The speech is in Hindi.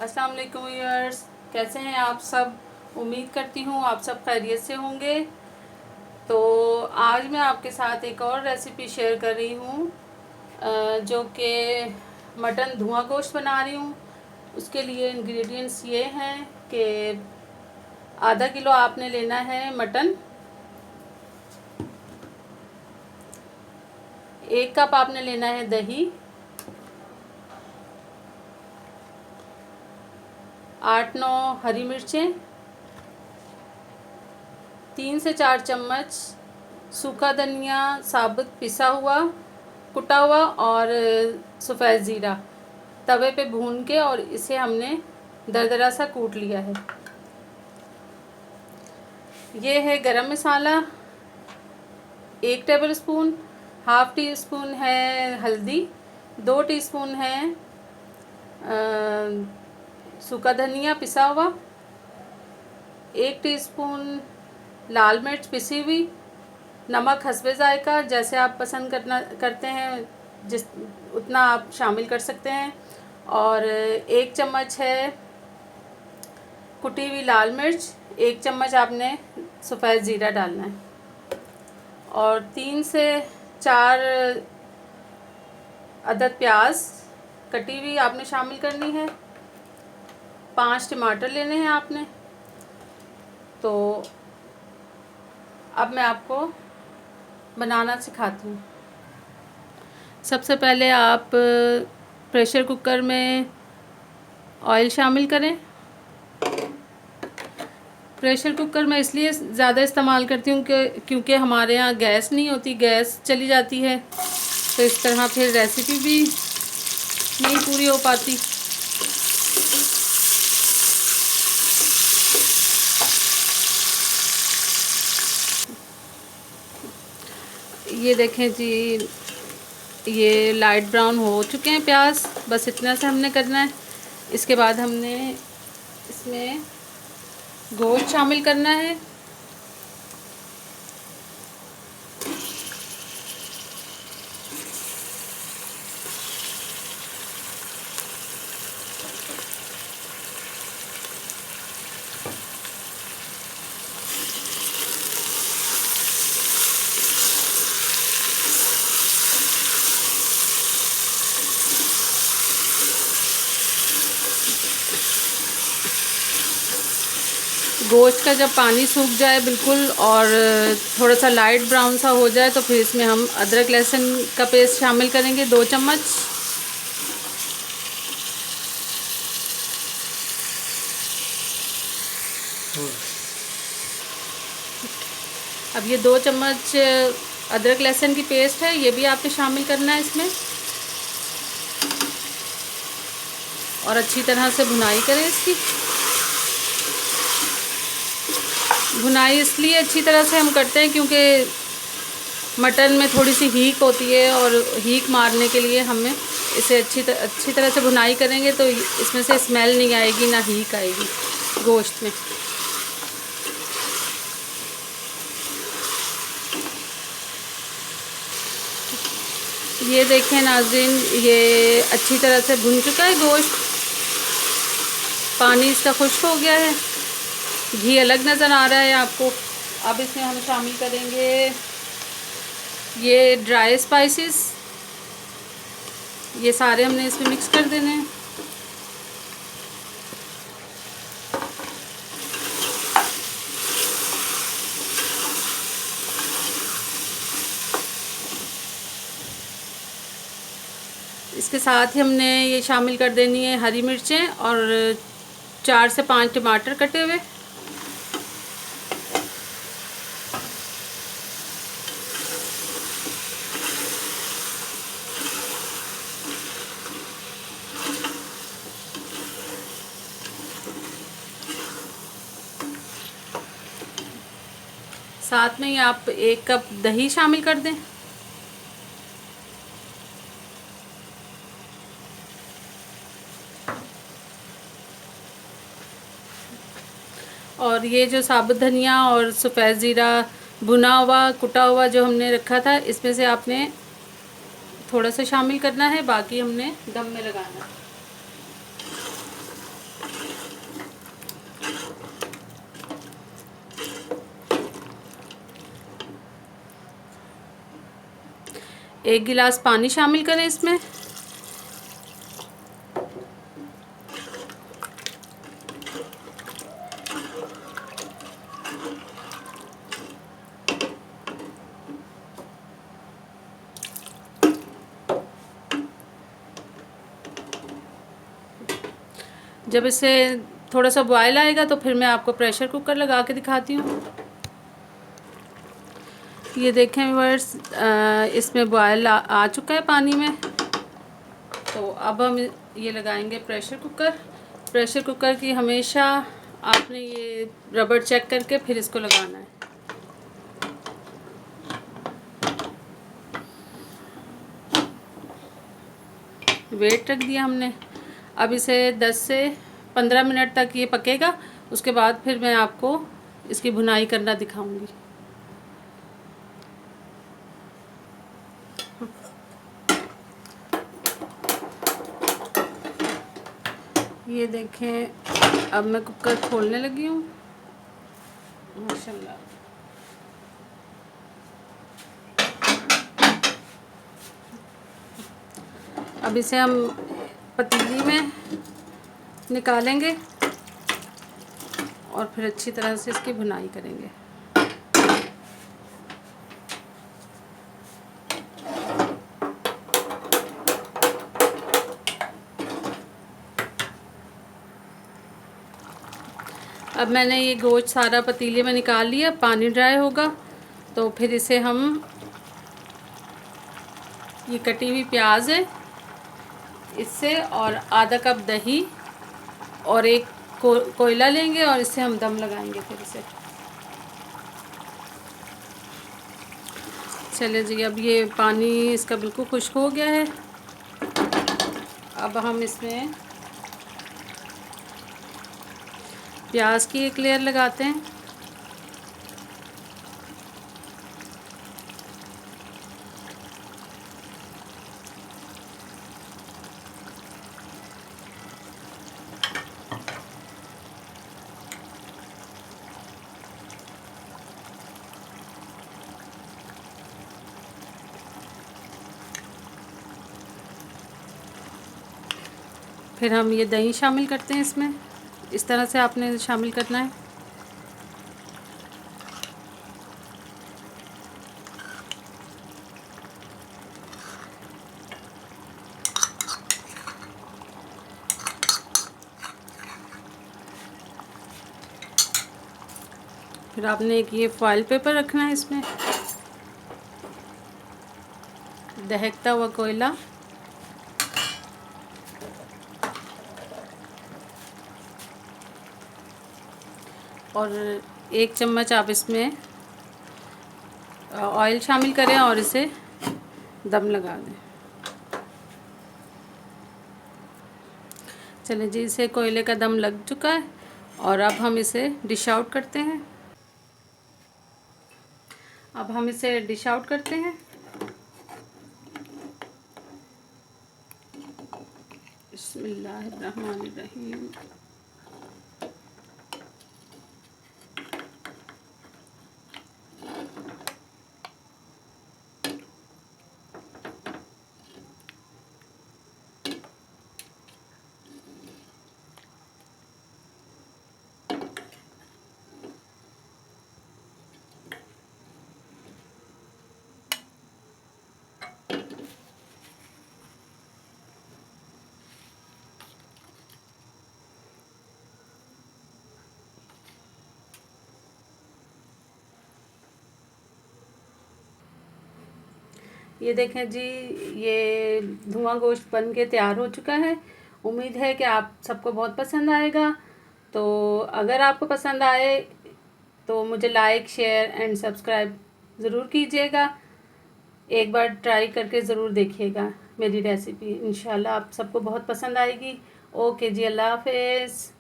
अस्सलाम वालेकुम व्यूअर्स, कैसे हैं आप सब। उम्मीद करती हूँ आप सब खैरियत से होंगे। तो आज मैं आपके साथ एक और रेसिपी शेयर कर रही हूँ, जो कि मटन धुआं गोश्त बना रही हूँ। उसके लिए इंग्रेडिएंट्स ये हैं कि आधा किलो आपने लेना है मटन, 1 कप आपने लेना है दही, 8-9 हरी मिर्चें, 3 से 4 चम्मच सूखा धनिया साबुत पिसा हुआ कुटा हुआ और सफ़ेद ज़ीरा तवे पे भून के और इसे हमने दरदरा सा कूट लिया है। ये है गरम मसाला 1 table spoon, half tea spoon है हल्दी, 2 टीस्पून है सूखा धनिया पिसा हुआ, 1 टीस्पून लाल मिर्च पिसी हुई, नमक हस्बे ज़ायका, जैसे आप पसंद करते हैं जिस उतना आप शामिल कर सकते हैं, और 1 चम्मच है कुटी हुई लाल मिर्च, 1 चम्मच आपने सफ़ेद ज़ीरा डालना है, और 3 से 4 अदद प्याज कटी हुई आपने शामिल करनी है, 5 टमाटर लेने हैं आपने। तो अब मैं आपको बनाना सिखाती हूँ। सबसे पहले आप प्रेशर कुकर में ऑयल शामिल करें। प्रेशर कुकर मैं इसलिए ज़्यादा इस्तेमाल करती हूँ क्योंकि हमारे यहाँ गैस नहीं होती, गैस चली जाती है, तो इस तरह फिर रेसिपी भी नहीं पूरी हो पाती। ये देखें जी, ये लाइट ब्राउन हो चुके हैं प्याज, बस इतना से हमने करना है। इसके बाद हमने इसमें गोश्त शामिल करना है। गोश्त का जब पानी सूख जाए बिल्कुल और थोड़ा सा लाइट ब्राउन सा हो जाए तो फिर इसमें हम अदरक लहसुन का पेस्ट शामिल करेंगे 2 चम्मच। अब ये 2 चम्मच अदरक लहसुन की पेस्ट है, ये भी आपने शामिल करना है इसमें, और अच्छी तरह से भुनाई करें इसकी। भुनाई इसलिए अच्छी तरह से हम करते हैं क्योंकि मटन में थोड़ी सी हीक होती है, और हीक मारने के लिए हमें इसे अच्छी तरह से भुनाई करेंगे तो इसमें से स्मेल नहीं आएगी, ना हीक आएगी गोश्त में। ये देखें नाज़रीन, ये अच्छी तरह से भुन चुका है गोश्त, पानी इसका खुश्क हो गया है, घी अलग नज़र आ रहा है आपको। अब इसमें हम शामिल करेंगे ये ड्राई स्पाइसेस, ये सारे हमने इसमें मिक्स कर देने हैं। इसके साथ ही हमने ये शामिल कर देनी है हरी मिर्चें और 4 से 5 टमाटर कटे हुए। साथ में ही आप 1 कप दही शामिल कर दें। और ये जो साबुत धनिया और सफ़ेद ज़ीरा भुना हुआ कुटा हुआ जो हमने रखा था, इसमें से आपने थोड़ा सा शामिल करना है, बाकी हमने दम में लगाना है। 1 गिलास पानी शामिल करें इसमें। जब इसे थोड़ा सा बॉयल आएगा तो फिर मैं आपको प्रेशर कुकर लगा के दिखाती हूँ। ये देखें व्यूअर्स, इसमें बॉयल आ चुका है पानी में। तो अब हम ये लगाएंगे प्रेशर कुकर। प्रेशर कुकर की हमेशा आपने ये रबड़ चेक करके फिर इसको लगाना है। वेट रख दिया हमने। अब इसे 10 से 15 मिनट तक ये पकेगा। उसके बाद फिर मैं आपको इसकी भुनाई करना दिखाऊंगी। ये देखें, अब मैं कुकर खोलने लगी हूँ। माशाल्लाह, अब इसे हम पतीली में निकालेंगे और फिर अच्छी तरह से इसकी भुनाई करेंगे। अब मैंने ये गोश्त सारा पतीले में निकाल लिया। पानी ड्राई होगा तो फिर इसे हम, ये कटी हुई प्याज है इससे, और आधा कप दही और एक कोयला लेंगे और इससे हम दम लगाएंगे फिर इसे। चले जी, अब ये पानी इसका बिल्कुल खुश्क हो गया है। अब हम इसमें प्याज की एक लेयर लगाते हैं। फिर हम ये दही शामिल करते हैं इसमें। इस तरह से आपने शामिल करना है। फिर आपने एक ये फॉइल पेपर रखना है इसमें, दहकता हुआ कोयला, और 1 चम्मच आप इसमें ऑयल शामिल करें और इसे दम लगा दें। चलिए जी, इसे कोयले का दम लग चुका है और अब हम इसे डिश आउट करते हैं। अब हम इसे डिश आउट करते हैं। बिस्मिल्लाहिर्रहमानिर्रहीम। ये देखें जी, ये धुआं गोश्त बन के तैयार हो चुका है। उम्मीद है कि आप सबको बहुत पसंद आएगा। तो अगर आपको पसंद आए तो मुझे लाइक, शेयर एंड सब्सक्राइब ज़रूर कीजिएगा। एक बार ट्राई करके ज़रूर देखिएगा मेरी रेसिपी। इंशाल्लाह आप सबको बहुत पसंद आएगी। ओके जी, अल्लाह हाफ़िज़।